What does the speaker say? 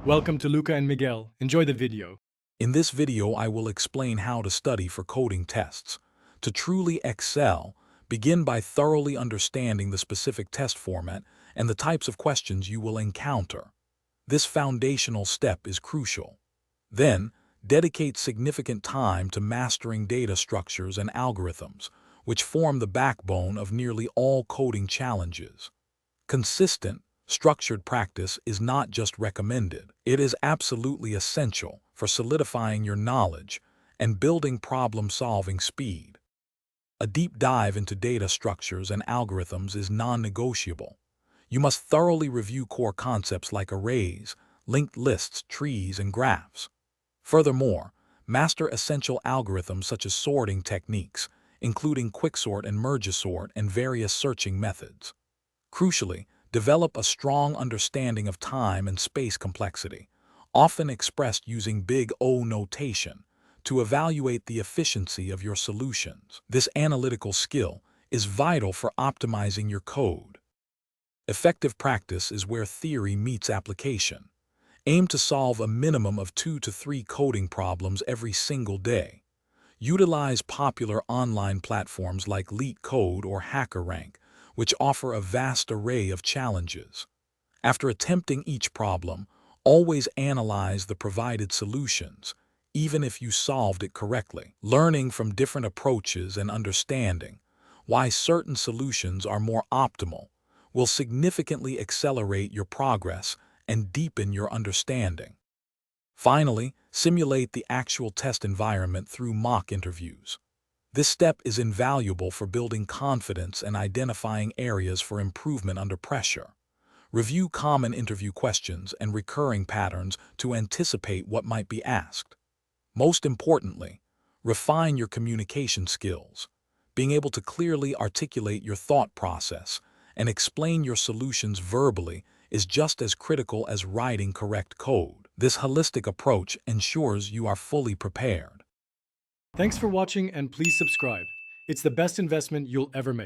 Welcome to Luca and Miguel. Enjoy the video. In this video, I will explain how to study for coding tests. To truly excel, begin by thoroughly understanding the specific test format and the types of questions you will encounter. This foundational step is crucial. Then, dedicate significant time to mastering data structures and algorithms, which form the backbone of nearly all coding challenges. Consistent, structured practice is not just recommended, it is absolutely essential for solidifying your knowledge and building problem-solving speed. A deep dive into data structures and algorithms is non-negotiable. You must thoroughly review core concepts like arrays, linked lists, trees, and graphs. Furthermore, master essential algorithms such as sorting techniques, including quicksort and mergesort and various searching methods. Crucially, develop a strong understanding of time and space complexity, often expressed using big O notation, to evaluate the efficiency of your solutions. This analytical skill is vital for optimizing your code. Effective practice is where theory meets application. Aim to solve a minimum of 2 to 3 coding problems every single day. Utilize popular online platforms like LeetCode or HackerRank, which offer a vast array of challenges. After attempting each problem, always analyze the provided solutions, even if you solved it correctly. Learning from different approaches and understanding why certain solutions are more optimal will significantly accelerate your progress and deepen your understanding. Finally, simulate the actual test environment through mock interviews. This step is invaluable for building confidence and identifying areas for improvement under pressure. Review common interview questions and recurring patterns to anticipate what might be asked. Most importantly, refine your communication skills. Being able to clearly articulate your thought process and explain your solutions verbally is just as critical as writing correct code. This holistic approach ensures you are fully prepared. Thanks for watching and please subscribe. It's the best investment you'll ever make.